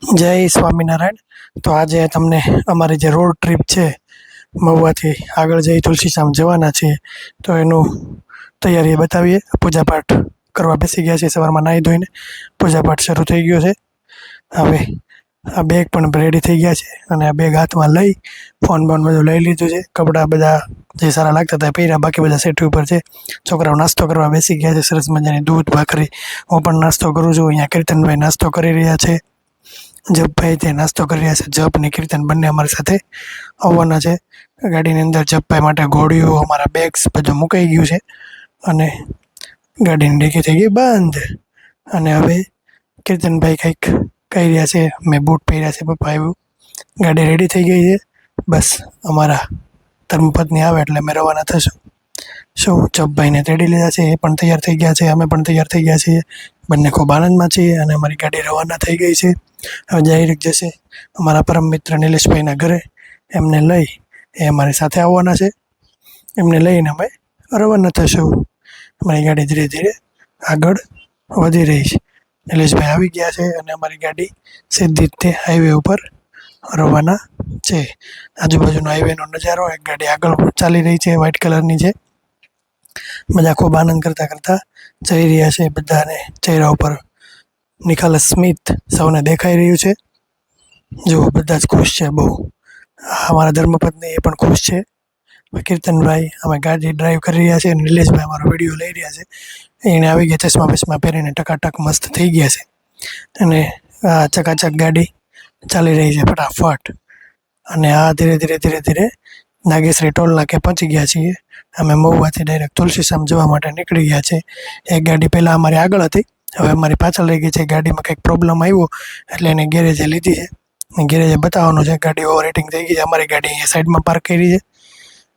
જય સ્વામિનારાયણ. તો આજે તમને અમારી જે રોડ ટ્રીપ છે મહુવાથી આગળ જઈ તુલસીશ્યામ જવાના છીએ, તો એનું તૈયારી બતાવીએ. પૂજાપાઠ કરવા બેસી ગયા છે, સવારમાં નાહી ધોઈને પૂજાપાઠ શરૂ થઈ ગયો છે. હવે આ બેગ પણ રેડી થઈ ગયા છે અને આ બેગ હાથમાં લઈ ફોન બોન બધું લઈ લીધું છે. કપડાં બધા જે સારા લાગતા હતા પહેર્યા, બાકી બધા સેટ ઉપર છે. છોકરાઓ નાસ્તો કરવા બેસી ગયા છે, સરસ મજાની દૂધ ભાખરી. હું પણ નાસ્તો કરું છું. અહીંયા કીર્તનભાઈ નાસ્તો કરી રહ્યા છે, જપભાઈ તે નાસ્તો કરી રહ્યા છે. જપ ને કીર્તન બંને અમારી સાથે આવવાના છે. ગાડીની અંદર જપભાઈ માટે ઘોડીઓ, અમારા બેગ્સ બધું મુકાઈ ગયું છે અને ગાડીની ડીકી થઈ ગઈ બંધ. અને હવે કીર્તનભાઈ કંઈક કહી રહ્યા છે. મેં બૂટ પહેર્યા છે, પપ્પા આવ્યું. ગાડી રેડી થઈ ગઈ છે. બસ અમારા ધર્મપત્ની આવે એટલે અમે રવાના થશું. શું જપભાઈને તેડી લીધા છે, એ પણ તૈયાર થઈ ગયા છે, અમે પણ તૈયાર થઈ ગયા છીએ. બંને ખૂબ આનંદમાં છીએ અને અમારી ગાડી રવાના થઈ ગઈ છે. હવે ડાયરેક્ટ જશે અમારા પરમ મિત્ર નિલેશભાઈના ઘરે. એમને લઈ એ અમારી સાથે આવવાના છે. એમને લઈને અમે રવાના થશું. અમારી ગાડી ધીરે ધીરે આગળ વધી રહી છે. નિલેશભાઈ આવી ગયા છે અને અમારી ગાડી સીધી રીતે હાઈવે ઉપર રવાના છે. આજુબાજુનો હાઈવેનો નજારો, એક ગાડી આગળ ચાલી રહી છે, વ્હાઇટ કલરની છે. બધા ખૂબ આનંદ કરતાં કરતાં જઈ રહ્યા છે. બધાને ચહેરા ઉપર નિખાલસ સ્મિત સૌને દેખાઈ રહ્યું છે. જો બધા જ ખુશ છે બહુ. અમારા ધર્મપત્ની એ પણ ખુશ છે. કીર્તનભાઈ અમે ગાડી ડ્રાઈવ કરી રહ્યા છે. નિલેશભાઈ અમારો વિડીયો લઈ રહ્યા છે. એને આવી ગયા ચશ્મા બસમાં પહેરીને ટકાટક મસ્ત થઈ ગયા છે અને આ ચકાચક ગાડી ચાલી રહી છે ફટાફટ. અને આ ધીરે ધીરે ધીરે ધીરે નાગેશ્વરી ટોલ નાકે પહોંચી ગયા છીએ. અમે મહુવાથી ડાયરેક્ટ તુલસીશ્યામ જવા માટે નીકળી ગયા છે. એક ગાડી પહેલાં અમારી આગળ હતી, હવે અમારી પાછળ રહી ગઈ છે. ગાડીમાં કંઈક પ્રોબ્લેમ આવ્યો એટલે એને ગેરેજે લીધી છે. ગેરેજે બતાવવાનું છે. ગાડી ઓવરહિટિંગ થઈ ગઈ છે. અમારી ગાડી અહીંયા સાઈડમાં પાર્ક કરી છે.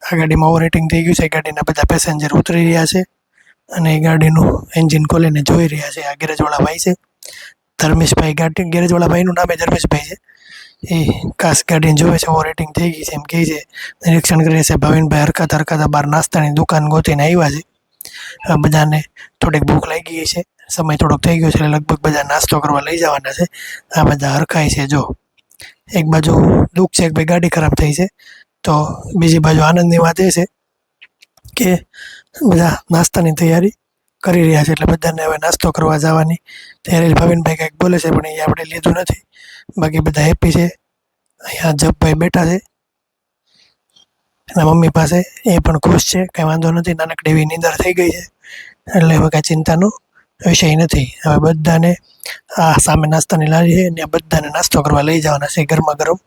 આ ગાડીમાં ઓવરહિટિંગ થઈ ગયું છે. ગાડીના બધા પેસેન્જર ઉતરી રહ્યા છે અને એ ગાડીનું એન્જિન ખોલીને જોઈ રહ્યા છે. આ ગેરેજવાળા ભાઈ છે ધર્મેશભાઈ. ગાડી ગેરેજવાળા ભાઈનું નામ ધર્મેશભાઈ છે. એ ખાસ ગાડીને જોવે છે, ઓવરહિટિંગ થઈ ગઈ છે એમ કહે છે. નિરીક્ષણ કરે છે. ભાવિનભાઈ હરખતા બહાર નાસ્તાની દુકાન ગોતીને આવ્યા છે. બધાને થોડીક ભૂખ લાગી ગઈ છે, સમય થોડોક થઈ ગયો છે એટલે લગભગ બધા નાસ્તો કરવા લઈ જવાના છે. આ બધા હરખાય છે. જો એક બાજુ દુઃખ છે કે ભાઈ ગાડી ખરાબ થઈ છે, તો બીજી બાજુ આનંદની વાત એ છે કે બધા નાસ્તાની તૈયારી કરી રહ્યા છે. એટલે બધાને હવે નાસ્તો કરવા જવાની તૈયારી. ભાવિનભાઈ કંઈક બોલે છે પણ એ આપણે લીધું નથી. બાકી બધા હેપી છે. અહીંયા જપભાઈ બેઠા છે એના મમ્મી પાસે, એ પણ ખુશ છે. કાંઈ વાંધો નથી. નાનકડી એવી નીંદર થઈ ગઈ છે એટલે હવે કાંઈ ચિંતાનો વિષય નથી. હવે બધાને આ સામે નાસ્તાની લારી છે ને બધાને નાસ્તો કરવા લઈ જવાના છે. ગરમા ગરમ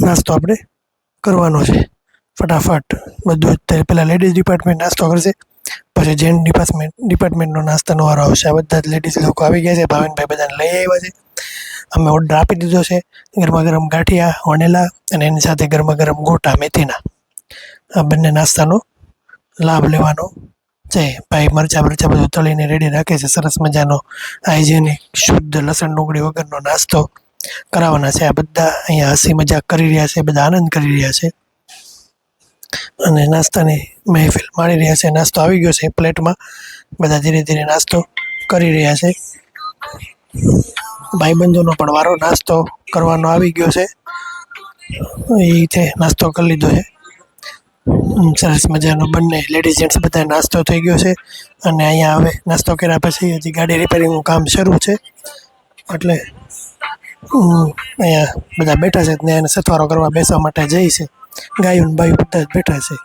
નાસ્તો આપણે કરવાનો છે ફટાફટ. બધું જ પહેલાં લેડીઝ ડિપાર્ટમેન્ટ નાસ્તો કરશે, પછી જેન્ટ ડિપાર્ટમેન્ટનો નાસ્તાનો વારો આવશે. આ બધા જ લેડીઝ લોકો આવી ગયા છે. ભાવિનભાઈ બધાને લઈ આવ્યા છે. અમે ઓર્ડર આપી દીધો છે ગરમા ગરમ ગાંઠિયા વણેલા અને એની સાથે ગરમા ગરમ ગોટા મેથીના. આ બંને નાસ્તાનો લાભ લેવાનો છે. ભાઈ મરચાં બધું તળીને રેડી રાખે છે. સરસ મજાનો હાઇજેનિક શુદ્ધ લસણ ડુંગળી વગરનો નાસ્તો કરાવવાના છે. આ બધા અહીંયા હસી મજાક કરી રહ્યા છે, બધા આનંદ કરી રહ્યા છે અને નાસ્તાની મહેફિલ માણી રહ્યા છે. નાસ્તો આવી ગયો છે પ્લેટમાં. બધા ધીરે ધીરે નાસ્તો કરી રહ્યા છે. ભાઈબંધોનો પણ વારો નાસ્તો કરવાનો આવી ગયો છે. એ છે નાસ્તો કરી લીધો છે સરસ મજાનો. બંને લેડીઝ જેન્ટ્સ બધા નાસ્તો થઈ ગયો છે અને અહીંયા હવે નાસ્તો કર્યા પછી હજી ગાડી રિપેરિંગનું કામ શરૂ છે એટલે અહીંયા બધા બેઠા છે. ત્યાં એને સથવારો કરવા બેસવા માટે જઈ છે. ગાયું ને બાયું બધા જ બેઠા છે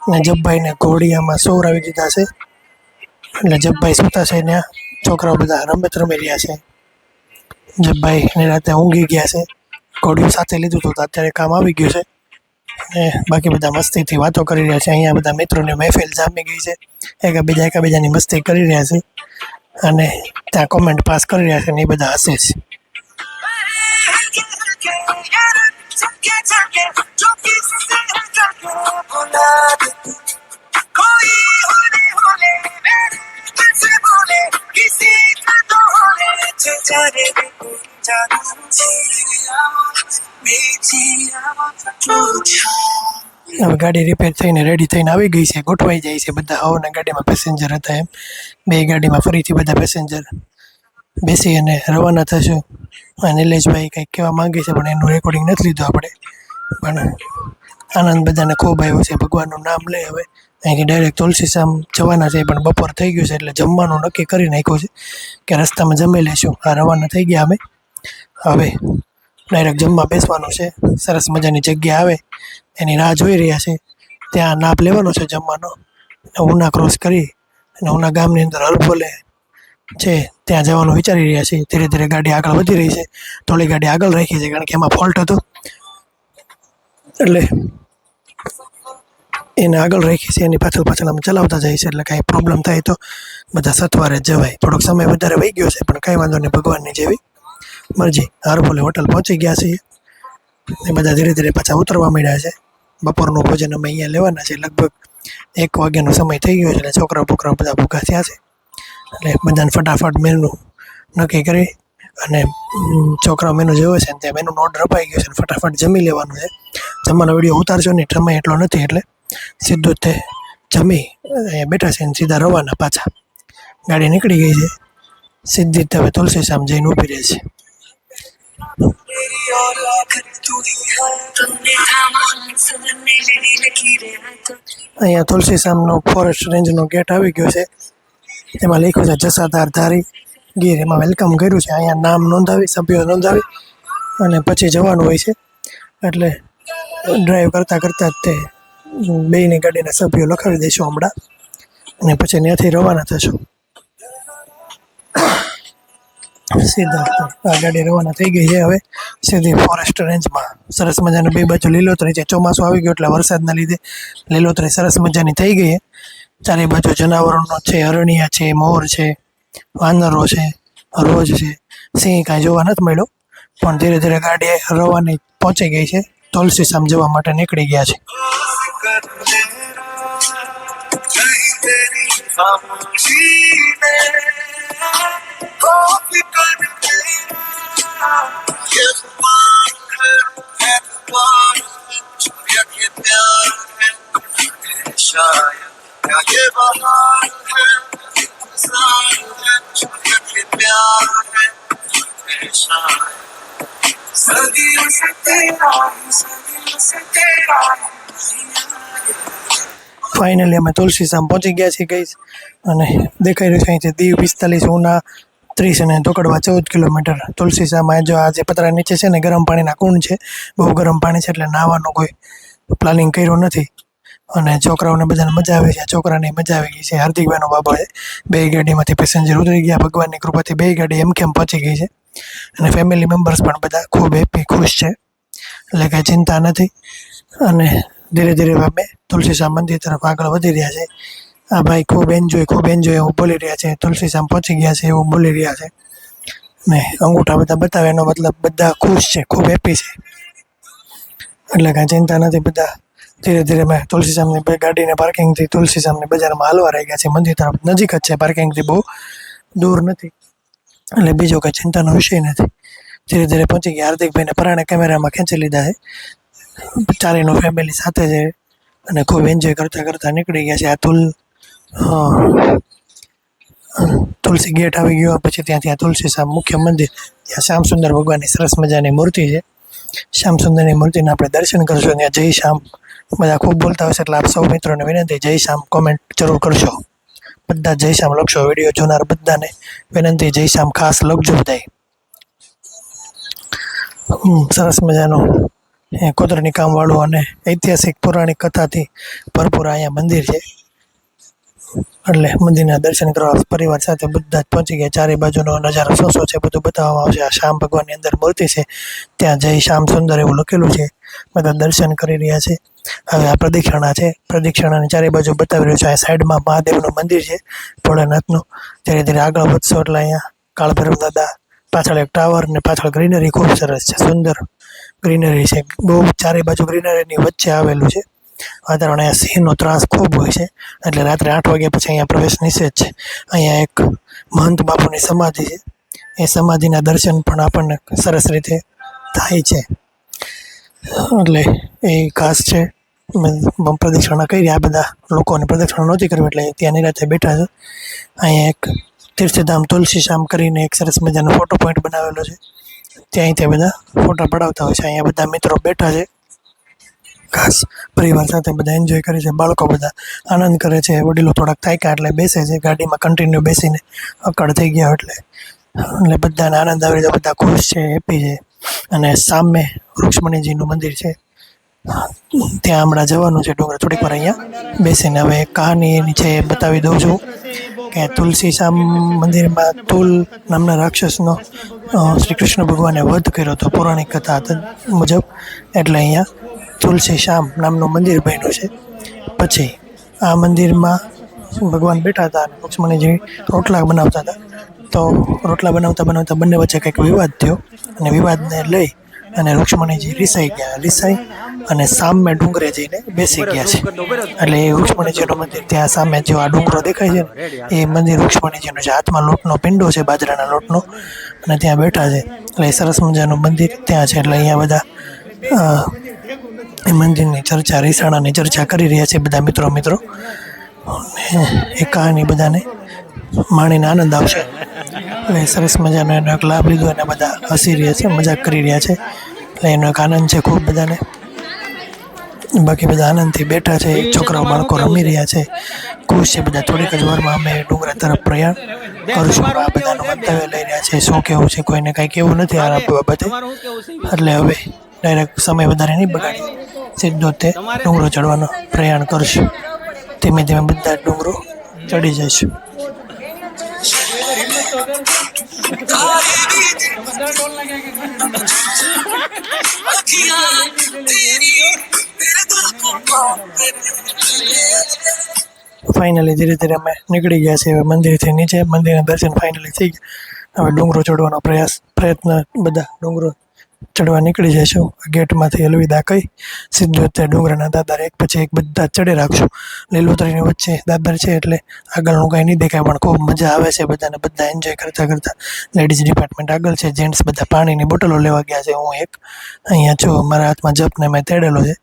અને જપભાઈને ઘોડિયામાં સોવરાવી દીધા છે એટલે જપભાઈ સૂતા છે. ત્યાં છોકરાઓ બધા રમત રમી રહ્યા છે. જપભાઈ એની રાતે ઊંઘી ગયા છે. ઘોડિયું સાથે લીધું હતું તો અત્યારે કામ આવી ગયું છે. ને બાકી બધા મસ્તીથી વાતો કરી રહ્યા છે. અહીંયા બધા મિત્રોની મહેફિલ જામી ગઈ છે. એકાબીજાની મસ્તી કરી રહ્યા છે અને ત્યાં કોમેન્ટ પાસ કરી રહ્યા છે ને એ બધા હસે છે. હવે ગાડી રિપેર થઈને રેડી થઈને આવી ગઈ છે. ગોઠવાઈ જાય છે બધા. હવના ગાડીમાં પેસેન્જર હતા એમ બે ગાડીમાં ફરીથી બધા પેસેન્જર બેસી અને રવાના થશું. નિલેશભાઈ કંઈક કહેવા માંગે છે પણ એનું રેકોર્ડિંગ નથી લીધું આપણે. પણ આનંદ બધાને ખૂબ આવ્યો છે. ભગવાનનું નામ લે હવે અહીંથી ડાયરેક્ટ તુલસીશ્યામ જવાના છે, પણ બપોર થઈ ગયું છે એટલે જમવાનું નક્કી કરી નાખ્યું છે કે રસ્તામાં જમી લઈશું. આ રવાના થઈ ગયા અમે. હવે ડાયરેક્ટ જમવા બેસવાનું છે. સરસ મજાની જગ્યા આવે એની રાહ જોઈ રહ્યા છે. ત્યાં નાપ લેવાનો છે જમવાનો. ઉના ક્રોસ કરી અને ઉના ગામની અંદર હરભોલે છે ત્યાં જવાનું વિચારી રહ્યા છીએ. ધીરે ધીરે ગાડી આગળ વધી રહી છે. થોડી ગાડી આગળ રાખી છે કારણ કે એમાં ફોલ્ટ હતો એટલે એને આગળ રાખી છે. એની પાછળ પાછળ આમ ચલાવતા જાય છે એટલે કાંઈ પ્રોબ્લેમ થાય તો બધા સથવારે જ જવાય. થોડોક સમય વધારે વહી ગયો છે પણ કાંઈ વાંધો નહીં, ભગવાનની જેવી મરજી. હરભોલે હોટલ પહોંચી ગયા છીએ. એ બધા ધીરે ધીરે પાછા ઉતરવા માંડ્યા છે. બપોરનું ભોજન અમે અહીંયા લેવાના છે. લગભગ 1 વાગ્યાનો સમય થઈ ગયો છે એટલે છોકરા બધા ભૂખા થયા છે. એટલે બધાને ફટાફટ મેનુ નક્કી કરી અને છોકરાઓ મેનુ જોવે છે ને ત્યાં મેનુનો ઓર્ડર અપાઈ ગયો છે. ફટાફટ જમી લેવાનું છે. જમવાનો વિડીયો ઉતારજો નહીં, સમય એટલો નથી એટલે સીધું જ તે જમી અહીંયા બેઠા છે ને સીધા રવાના પાછા. ગાડી નીકળી ગઈ છે. સીધી જ હવે તુલસીશ્યામ જઈને ઊભી રહે છે. અહીંયા તુલસીશ્યામનો ફોરેસ્ટ રેન્જનો ગેટ આવી ગયો છે. એમાં લખ્યું છે જસાધાર ધારી ગીર. એમાં વેલકમ કર્યું છે. અહીંયા નામ નોંધાવી, સભ્યો નોંધાવી અને પછી જવાનું હોય છે. એટલે ડ્રાઈવ કરતાં કરતાં જ તે બેયની ગાડીના સભ્યો લખાવી દઈશું હમણાં અને પછી ત્યાંથી રવાના થશું. સીધા આ ગાડી રવાના થઈ ગઈ છે હવે સીધી ફોરેસ્ટ રેન્જમાં. સરસ મજાનું બે બાજુ લીલોતરી છે. ચોમાસું આવી ગયું એટલે વરસાદના લીધે લીલોતરી સરસ મજાની થઈ ગઈ છે. ચારે બાજુ જનાવરોનો છે, હરણિયા છે, મોર છે, વાનરો છે, રોજ છે. સિંહ કાંઈ જોવા નથી મળ્યો પણ ધીરે ધીરે ગાડી રવાની પહોંચી ગઈ છે. તુલસીશ્યામ જવા માટે નીકળી ગયા છે. ફાઇનલી અમે તુલસીશ્યામ પહોંચી ગયા છીએ ગઈશ અને દેખાઈ રહ્યું છે અહીંથી દીવ 45, ઉના 30 અને ધોકડવા 14 કિલોમીટર. તુલસીશ્યામ જો આ જે પતરા નીચે છે ને ગરમ પાણીના કુંડ છે. બહુ ગરમ પાણી છે એટલે નાહવાનું કોઈ પ્લાનિંગ કર્યું નથી અને છોકરાઓને બધાને મજા આવે છે. છોકરાને મજા આવી ગઈ છે. હાર્દિકભાઈનો બાબો છે. બે ગાડીમાંથી પેસેન્જર ઉતરી ગયા. ભગવાનની કૃપાથી બે ગાડી એમકેમ પહોંચી ગઈ છે અને ફેમિલી મેમ્બર્સ પણ બધા ખૂબ હેપી, ખુશ છે એટલે કાંઈ ચિંતા નથી. અને ધીરે ધીરે અમે તુલસીશ્યામ મંદિર તરફ આગળ વધી રહ્યા છે. આ ભાઈ ખૂબ એન્જોય એવું બોલી રહ્યા છે. તુલસીશ્યામ પહોંચી ગયા છે એવું બોલી રહ્યા છે ને અંગૂઠા બધા બતાવે એનો મતલબ બધા ખુશ છે, ખૂબ હેપી છે એટલે કાંઈ ચિંતા નથી. બધા ધીરે ધીરે મેં તુલસીશ્યામની ગાડીને પાર્કિંગથી તુલસીશ્યામની બજારમાં હાલવા રહી ગયા છે. મંદિર તરફ નજીક જ છે, પાર્કિંગથી બહુ દૂર નથી એટલે બીજો કંઈ ચિંતાનો વિષય નથી. ધીરે ધીરે પહોંચી ગયા. હાર્દિકભાઈને પરાણે કેમેરામાં ખેંચી લીધા છે. ચારેયનો ફેમિલી સાથે છે અને ખૂબ એન્જોય કરતાં કરતાં નીકળી ગયા છે. આ તુલસી ગેટ આવી ગયો પછી ત્યાં તુલસીશ્યામ મુખ્ય મંદિર, ત્યાં શ્યામસુંદર ભગવાનની સરસ મજાની મૂર્તિ છે. શ્યામસુંદરની મૂર્તિના આપણે દર્શન કરશું. ત્યાં જય શ્યામ બધા ખૂબ બોલતા હશે એટલે આપ સૌ મિત્રોને વિનંતી, જય શ્યામ કોમેન્ટ જરૂર કરશો. બધા જય શ્યામ લખશો. વિડીયો જોનાર બધાને વિનંતી, જય શ્યામ ખાસ લખજો બધાય. સરસ મજાનું કોતરણી કામવાળું અને ઐતિહાસિક પૌરાણિક કથાથી ભરપૂર અહીંયા મંદિર છે એટલે મંદિરના દર્શન કરવા પરિવાર સાથે બધા જ પહોંચી ગયા. ચારે બાજુનો નજારો શું છે બધું બતાવવામાં આવશે. આ શ્યામ ભગવાનની અંદર મૂર્તિ છે, ત્યાં જય શ્યામ સુંદર એવું લખેલું છે. બધા દર્શન કરી રહ્યા છે. હવે આ પ્રદક્ષિણા છે. પ્રદક્ષિણાની ચારે બાજુ બતાવી રહ્યું છે. આ સાઈડમાં મહાદેવનું મંદિર છે, ભોળાનાથનું. ધીરે ધીરે આગળ વધશો એટલે અહીંયા કાળભૈરવ દાદા, પાછળ એક ટાવર ને પાછળ ગ્રીનરી ખૂબ સરસ છે, સુંદર ગ્રીનરી છે. બહુ ચારે બાજુ ગ્રીનરીની વચ્ચે આવેલું છે. વાતાવરણ અહીંયા સિંહનો ત્રાસ ખૂબ હોય છે એટલે રાત્રે 8 વાગ્યા પછી અહીંયા પ્રવેશ નિષેધ છે. અહીંયા એક મહંત બાપુની સમાધિ છે. એ સમાધિના દર્શન પણ આપણને સરસ રીતે થાય છે એટલે એ ખાસ છે. પ્રદક્ષિણા કરી. આ બધા લોકોને પ્રદક્ષિણા નહોતી કરવી એટલે ત્યાં નિરાતે બેઠા છે. અહીંયા એક તીર્થધામ તુલસીશ્યામ કરીને એક સરસ મજાનો ફોટો પોઈન્ટ બનાવેલો છે. ત્યાં તે બધા ફોટા પડાવતા હોય છે. અહીંયા બધા મિત્રો બેઠા છે, ખાસ પરિવાર સાથે બધા એન્જોય કરે છે. બાળકો બધા આનંદ કરે છે. વડીલો થોડાક થાક્યા એટલે બેસે છે ગાડીમાં, કન્ટિન્યુ બેસીને અકળ થઈ ગયા એટલે બધાને આનંદ આવી રહ્યો, બધા ખુશ છે, હેપી છે. અને સામે રૂક્ષ્મણીજીનું મંદિર છે, ત્યાં હમણાં જવાનું છે ડુંગર. થોડીક વાર અહીંયા બેસીને હવે એક કહાની એની છે એ બતાવી દઉં છું કે તુલસીશ્યામ મંદિરમાં તુલ નામના રાક્ષસનો શ્રી કૃષ્ણ ભગવાને વધ કર્યો હતો પૌરાણિક કથા મુજબ. એટલે અહીંયા તુલસીશ્યામ નામનું મંદિર બન્યું છે. પછી આ મંદિરમાં ભગવાન બેઠા હતા અને રૂક્ષ્મણીજી રોટલા બનાવતા હતા. તો રોટલા બનાવતા બનાવતા બંને વચ્ચે કંઈક વિવાદ થયો અને વિવાદને લઈ અને રૂક્ષ્મણીજી રિસાઈ અને સામે ડુંગરે જઈને બેસી ગયા છે. એટલે એ રૂક્ષ્મણીજીનું મંદિર ત્યાં સામે જો આ ડુંગરો દેખાય છે ને એ મંદિર રૂક્ષ્મણીજીનું છે. હાથમાં લોટનો પિંડો છે, બાજરાના લોટનો, અને ત્યાં બેઠા છે. એટલે એ સરસ મજાનું મંદિર ત્યાં છે. એટલે અહીંયા બધા એ મંદિરની ચર્ચા, રીસાણાની ચર્ચા કરી રહ્યા છે બધા મિત્રો. એ કહાની બધાને માણીને આનંદ આવશે. એટલે સરસ મજાનો એનો એક લાભ લીધો અને બધા હસી રહ્યા છે, મજાક કરી રહ્યા છે. એટલે એનો એક આનંદ છે ખૂબ બધાને. બાકી બધા આનંદથી બેઠા છે. છોકરાઓ બાળકો રમી રહ્યા છે, ખુશ છે બધા. થોડીક જ વારમાં અમે ડુંગરા તરફ પ્રયાણ કરશું. આ બધાનું મંતવ્ય લઈ રહ્યા છે, શું કેવું છે, કોઈને કાંઈ કેવું નથી આ બાબતે. એટલે હવે ડાયરેક્ટ સમય વધારે નહીં બગાડી, સીધો તે ડુંગરો ચડવાનો પ્રયાણ કરશું. ધીમે ધીમે બધા ડુંગરો ચડી જઈશું. ફાઇનલી ધીરે ધીરે અમે નીકળી ગયા છીએ હવે મંદિરથી નીચે. મંદિરના દર્શન ફાઇનલી થઈ ગયા. હવે ડુંગરો ચડવાનો પ્રયત્ન બધા ડુંગરો ચડવા નીકળી જઈશું. ગેટમાંથી અલવિદા કહી સીધું તે ડુંગરના દાદર એક પછી એક બધા ચડે રાખશું. લીલોતરીની વચ્ચે દાદર છે એટલે આગળનું કાંઈ નહીં દેખાય, પણ ખૂબ મજા આવે છે બધાને. બધા એન્જોય કરતાં લેડીઝ ડિપાર્ટમેન્ટ આગળ છે, જેન્ટ્સ બધા પાણીની બોટલો લેવા ગયા છે. હું એક અહીંયા છું, મારા હાથમાં જપને મેં તેડેલો છે.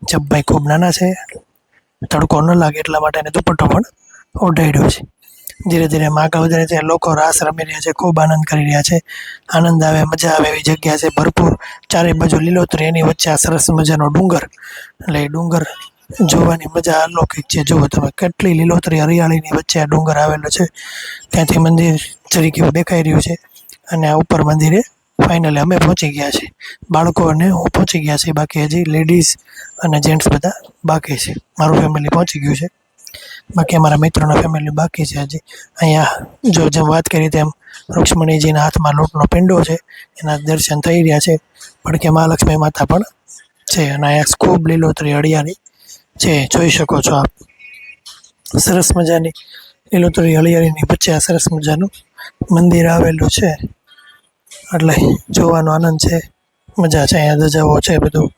જપભાઈ ખૂબ નાના છે, તડકો ન લાગે એટલા માટે એને દુપટ્ટો પણ ઓઢાડ્યો છે. ધીરે ધીરે આગળ વધારે છે. લોકો રાસ રમી રહ્યા છે, ખૂબ આનંદ કરી રહ્યા છે. આનંદ આવે, મજા આવે એવી જગ્યા છે ભરપૂર. ચારે બાજુ લીલોતરી, એની વચ્ચે આ સરસ મજાનો ડુંગર. એટલે એ ડુંગર જોવાની મજા અલૌકિક છે. જુઓ તમે કેટલી લીલોતરી, હરિયાળીની વચ્ચે આ ડુંગર આવેલો છે. ત્યાંથી મંદિર જરીક એવું દેખાઈ રહ્યું છે. અને આ ઉપર મંદિરે ફાઇનલી અમે પહોંચી ગયા છે. બાળકો અને હું પહોંચી ગયા છે, બાકી હજી લેડીઝ અને જેન્ટ્સ બધા બાકી છે. મારું ફેમિલી પહોંચી ગયું છે, બાકી અમારા મિત્રોના ફેમિલી બાકી છે હજી. અહીંયા જેમ વાત કરી તેમ રૂક્ષ્મણીજીના હાથમાં લોટનો પિંડો છે, એના દર્શન થઈ રહ્યા છે. પડકે મહાલક્ષ્મી માતા પણ છે અને અહીંયા ખૂબ લીલોતરી હરિયાળી છે, જોઈ શકો છો આપ. સરસ મજાની લીલોતરી હરિયાળીની વચ્ચે આ સરસ મજાનું મંદિર આવેલું છે. એટલે જોવાનો આનંદ છે, મજા છે. અહીંયા ધજાઓ છે, બધું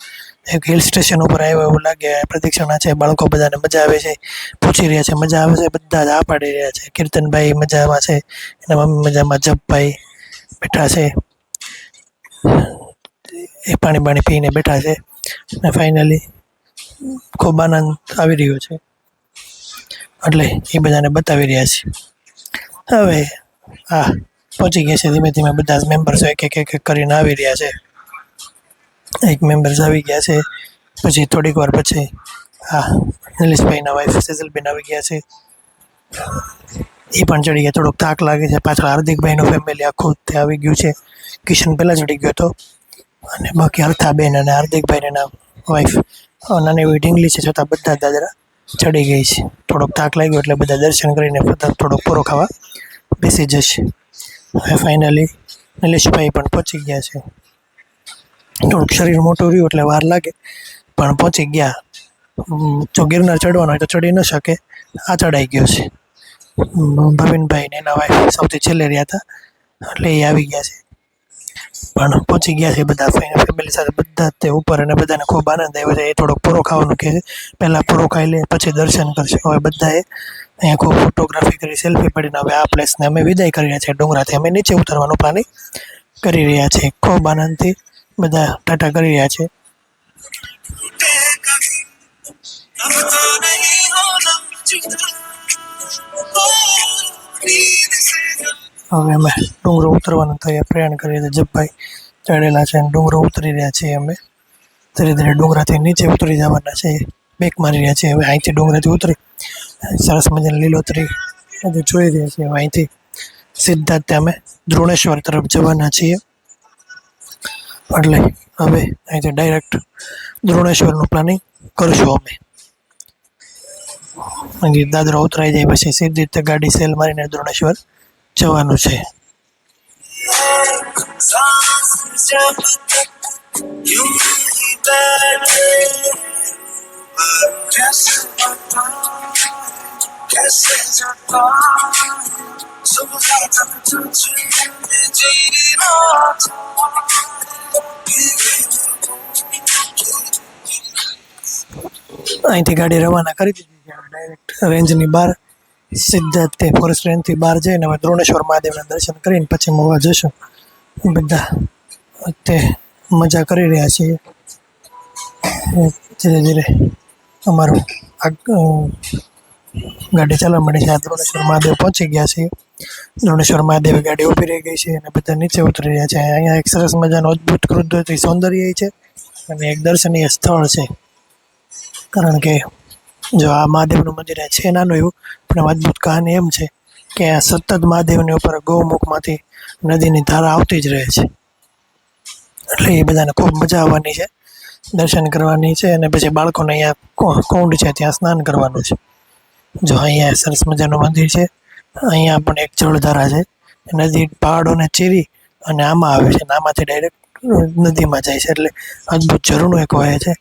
એક હિલ સ્ટેશન ઉપર આવ્યો એવું લાગે. પ્રદક્ષિણા છે, બાળકો બધાને મજા આવે છે, પૂછી રહ્યા છે, મજા આવે છે. બધા જ આ પાડી રહ્યા છે. કીર્તનભાઈ મજામાં છે, એના મમ્મી મજામાં. જપભાઈ બેઠા છે, એ પાણી પીને બેઠા છે. અને ફાઇનલી ખૂબ આનંદ આવી રહ્યો છે, એટલે એ બધાને બતાવી રહ્યા છે. હવે પહોંચી ગયા છે. ધીમે ધીમે બધા જ મેમ્બર્સો એક કરીને આવી રહ્યા છે. એક મેમ્બર્સ આવી ગયા છે. પછી થોડીક વાર પછી નિલેશભાઈના વાઈફ સેજલબેન આવી ગયા છે, એ પણ ચડી ગયા. થોડોક થાક લાગે છે. પાછળ હાર્દિકભાઈનું ફેમિલી આખું ત્યાં આવી ગયું છે. કિશન પહેલાં ચડી ગયો હતો, અને બાકી અર્થાબેન અને હાર્દિકભાઈ એના વાઈફ નાની એવી ઢીંગલી છે, છતાં બધા દાદરા ચડી ગઈ છે. થોડોક થાક લાગ્યો એટલે બધા દર્શન કરીને થોડોક પૂરો ખાવા બેસી જશે. હવે ફાઇનલી નિલેશભાઈ પણ પહોંચી ગયા છે. થોડુંક શરીર મોટું રહ્યું એટલે વાર લાગે, પણ પહોંચી ગયા. જો ગિરનાર ચડવાનું હોય તો ચડી ન શકે, આ ચડાઈ ગયો છે. ભાવિનભાઈ ને એના વાઈફ સૌથી છેલ્લે રહ્યા હતા, એટલે એ આવી ગયા છે. પણ પહોંચી ગયા છે બધા ફેમિલી સાથે, બધા તે ઉપર. અને બધાને ખૂબ આનંદ આવ્યો છે. એ થોડોક પૂરો ખાવાનું કહે છે, પહેલાં પૂરો ખાઈ લે પછી દર્શન કરશે. હવે બધાએ અહીંયા ખૂબ ફોટોગ્રાફી કરી, સેલ્ફી પડીને હવે આ પ્લેસને અમે વિદાય કરી રહ્યા છીએ. ડુંગરાથી અમે નીચે ઉતરવાનું પ્લાનિંગ કરી રહ્યા છીએ. ખૂબ આનંદથી બધા ટાટા કરી રહ્યા છે. હવે અમે ડુંગરો ઉતરવાનું થયા પ્રયાણ કરીએ છીએ. જપભાઈ ચડેલા છે અને ડુંગરો ઉતરી રહ્યા છીએ અમે. ધીરે ધીરે ડુંગરાથી નીચે ઉતરી જવાના છે. બેક મારી રહ્યા છીએ હવે અહીંથી ડુંગરાથી ઉતરી સરસ મજાની લીલોતરી જોઈ રહ્યા છીએ. અહીંથી સીધા જ અમે દ્રોણેશ્વર તરફ જવાના છીએ. એટલે હવે અહીંથી ડાયરેક્ટ દ્રોણેશ્વરનું પ્લાનિંગ કરશું અમે. અહીં દાદરા ઉતરાઈ જાય પછી સીધી રીતે ગાડી સેલ મારીને દ્રોણેશ્વર જવાનું છે. અહીંથી ગાડી રવાના કરી દીધી છે. ડાયરેક્ટ રેન્જની બહાર સીધા તે ફોરેસ્ટ રેન્જથી બહાર જઈને હવે દ્રોણેશ્વર મહાદેવના દર્શન કરીને પછી મહુવા જશું. બધા તે મજા કરી રહ્યા છીએ. ધીરે ધીરે અમારું ગાડી ચાલવા માંડી છે. આ દ્રોણેશ્વર મહાદેવ પહોંચી ગયા છીએ. દ્રોણેશ્વર મહાદેવ ગાડી ઊભી રહી ગઈ છે અને બધા નીચે ઉતરી રહ્યા છે. અહીંયા એક સરસ મજાનું અદ્ભુત કુદરતી સૌંદર્ય છે અને એક દર્શનીય સ્થળ છે. કારણ કે જો આ મહાદેવનું મંદિર છે નાનું એવું, પણ અદ્ભુત કહાની એમ છે કે આ સતત મહાદેવની ઉપર ગૌમુખમાંથી નદીની ધારા આવતી જ રહે છે. એટલે એ બધાને ખૂબ મજા આવવાની છે, દર્શન કરવાની છે અને પછી બાળકોને અહીંયા કુંડ છે ત્યાં સ્નાન કરવાનું છે. જો અહીંયા સરસ મજાનું મંદિર છે. અહીંયા પણ એક જળધારા છે. નદી પહાડોને ચીરી અને આમાં આવે છે અને આમાંથી ડાયરેક્ટ નદીમાં જાય છે. એટલે અદ્ભુત ઝરણું એક વહે છે.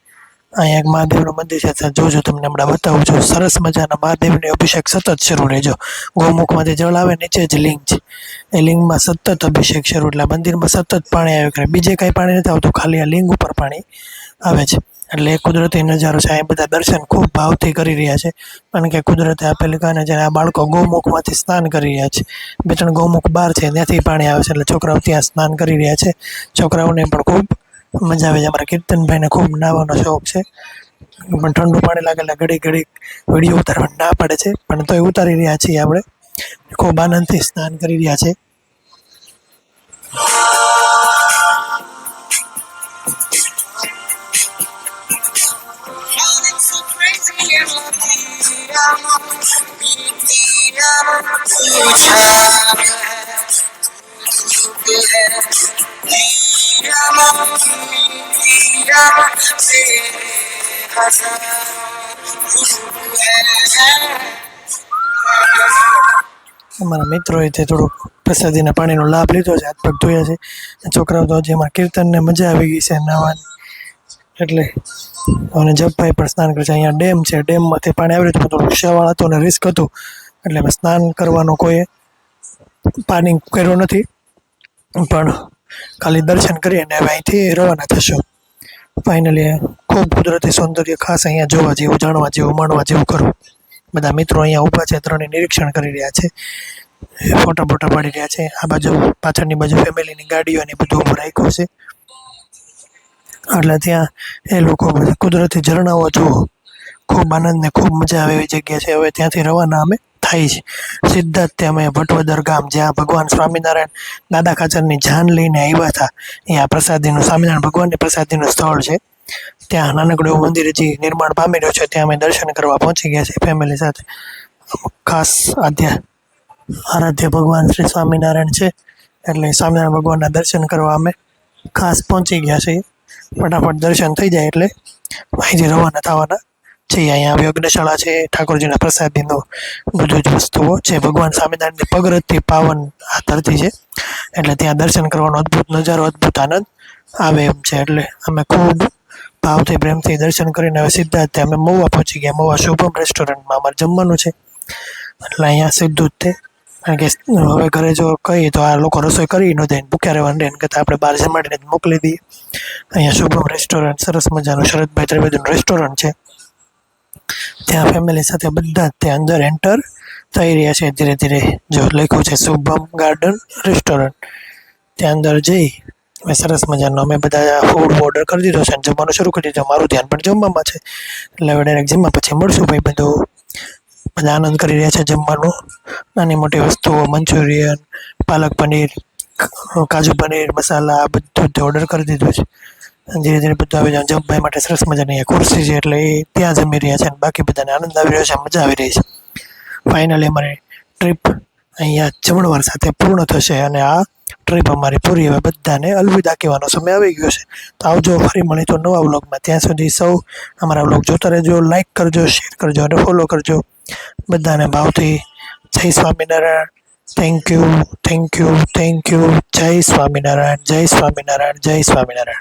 અહીંયા એક મહાદેવનું મંદિર છે. જોજો તમને હમણાં બતાવું છું. સરસ મજાના મહાદેવની અભિષેક સતત શરૂ રહેજો. ગૌમુખમાંથી જળ આવે નીચે જ લિંગ છે. એ લિંગમાં સતત અભિષેક શરૂ, એટલે મંદિરમાં સતત પાણી આવે કરે. બીજે કાંઈ પાણી નથી આવતું, ખાલી આ લિંગ ઉપર પાણી આવે છે. એટલે એ કુદરતી નજારો છે. અહીં બધા દર્શન ખૂબ ભાવથી કરી રહ્યા છે. કારણ કે કુદરતે આપેલી કાને જ્યારે આ બાળકો ગૌમુખમાંથી સ્નાન કરી રહ્યા છે. 2-3 ગૌમુખ બહાર છે ત્યાંથી પાણી આવે છે. એટલે છોકરાઓ ત્યાં સ્નાન કરી રહ્યા છે. છોકરાઓને પણ ખૂબ મજા આવે છે. અમારા કીર્તનભાઈને ખૂબ નાહવાનો શોખ છે, પણ ઠંડુ પાણી લાગે એટલે ઘડી ઘડી વિડીયો ઉતારવા ના પડે છે, પણ તોય ઉતારી રહ્યા છીએ. આપણે ખૂબ આનંદથી સ્નાન કરી રહ્યા છે. અમારા મિત્રોએ તે થોડુંક પ્રસાદીના પાણીનો લાભ લીધો છે. હાથ પગ ધોયા છે. છોકરાઓ તો હજી અમારા કીર્તનને મજા આવી ગઈ છે નાહવાની. એટલે અને જપભાઈ પણ સ્નાન કરે છે. અહીંયા ડેમ છે, ડેમમાંથી પાણી આવી રહ્યું હતું, થોડુંક શેવાળ હતું અને રિસ્ક હતું, એટલે અમે સ્નાન કરવાનો કોઈ પ્લાનિંગ કર્યો નથી, પણ ખાલી દર્શન કરી અને હવે અહીંથી રવાના થશું. ફાઇનલી ખૂબ કુદરતી સૌંદર્ય ખાસ અહીંયા જોવા જેવું, જાણવા જેવું, માણવા જેવું ખરું. બધા મિત્રો અહીંયા ઊભા છે, ત્રણે નિરીક્ષણ કરી રહ્યા છે, ફોટા પાડી રહ્યા છે. આ બાજુ પાછળની બાજુ ફેમિલીની ગાડીઓ ને બધું ઊભું રાખ્યું છે. એટલે ત્યાં એ લોકો કુદરતી ઝરણાઓ જુઓ, ખૂબ આનંદ ને ખૂબ મજા આવે એવી જગ્યા છે. હવે ત્યાંથી રવાના અમે થાય છે. સીધા જ ત્યાં અમે ભટવદર ગામ, જ્યાં ભગવાન સ્વામિનારાયણ દાદા ખાચરની જાન લઈને આવ્યા હતા, અહીંયા પ્રસાદીનું, સ્વામિનારાયણ ભગવાનની પ્રસાદીનું સ્થળ છે. ત્યાં નાનકડું એવું મંદિર હજી નિર્માણ પામી રહ્યું છે. ત્યાં અમે દર્શન કરવા પહોંચી ગયા છીએ ફેમિલી સાથે. ખાસ આરાધ્ય ભગવાન શ્રી સ્વામિનારાયણ છે, એટલે સ્વામિનારાયણ ભગવાનના દર્શન કરવા અમે ખાસ પહોંચી ગયા છીએ. ફટાફટ દર્શન થઈ જાય એટલે અહીંથી રવાના થવાના છીએ. અહીંયા યજ્ઞશાળા છે, ઠાકોરજીના પ્રસાદીનો બધું જ વસ્તુઓ છે. ભગવાન સ્વામિનારાયણની પગરજથી પાવન આ ધરતી છે, એટલે ત્યાં દર્શન કરવાનો અદ્ભુત નજારો, અદ્ભુત આનંદ આવે એમ છે. એટલે અમે ખૂબ ભાવથી પ્રેમથી દર્શન કરીને હવે સીધા જ અમે મહુવા પહોંચી ગયા. મહુવા શુભમ રેસ્ટોરન્ટમાં અમારે જમવાનું છે, એટલે અહીંયા સીધું જ તે. કારણ કે હવે ઘરે જો કહીએ તો આ લોકો રસોઈ કરી ન દે, ભૂખ્યા રહેવાનું રહે, કરતાં આપણે બહાર જમાડીને જ મોકલી દઈએ. અહીંયા શુભમ રેસ્ટોરન્ટ સરસ મજાનું શરદભાઈ ત્રિવેદીનું રેસ્ટોરન્ટ છે. ત્યાં ફેમિલી સાથે બધા જ ત્યાં અંદર એન્ટર થઈ રહ્યા છે. ધીરે ધીરે જો લખ્યું છે શુભમ ગાર્ડન રેસ્ટોરન્ટ, ત્યાં અંદર જઈ સરસ મજાનો અમે બધા ફૂડ ઓર્ડર કરી દીધો છે અને જમવાનું શરૂ કરી દીધું. મારું ધ્યાન પણ જમવામાં છે, એટલે હવે ડાયરેક્ટ જમવા પછી મળશું. ભાઈ બધું બધા આનંદ કરી રહ્યા છે જમવાનું. નાની મોટી વસ્તુઓ, મંચુરિયન, પાલક પનીર, કાજુ પનીર મસાલા બધું જ ઓર્ડર કરી દીધું છે. ધીરે ધીરે બધું આવી જાય. જમભાઈ માટે સરસ મજાની અહીંયા ખુરશી છે એટલે એ ત્યાં જમી રહ્યા છે અને બાકી બધાને આનંદ આવી રહ્યો છે, મજા આવી રહી છે. ફાઇનલી અમારી ટ્રીપ અહીંયા જમણવાર સાથે પૂર્ણ થશે અને આ ટ્રીપ અમારી પૂરી. હવે બધાને અલવિદા કહેવાનો સમય આવી ગયો છે. તો આવજો, ફરી મળી તો નવા વ્લોગમાં. ત્યાં સુધી સૌ અમારા વ્લોગ જોતા રહેજો, લાઇક કરજો, શેર કરજો અને ફોલો કરજો. બધાને ભાવથી જય Swaminarayan. Thank you, thank you, thank you. જય સ્વામિનારાયણ, જય સ્વામિનારાયણ, જય સ્વામિનારાયણ.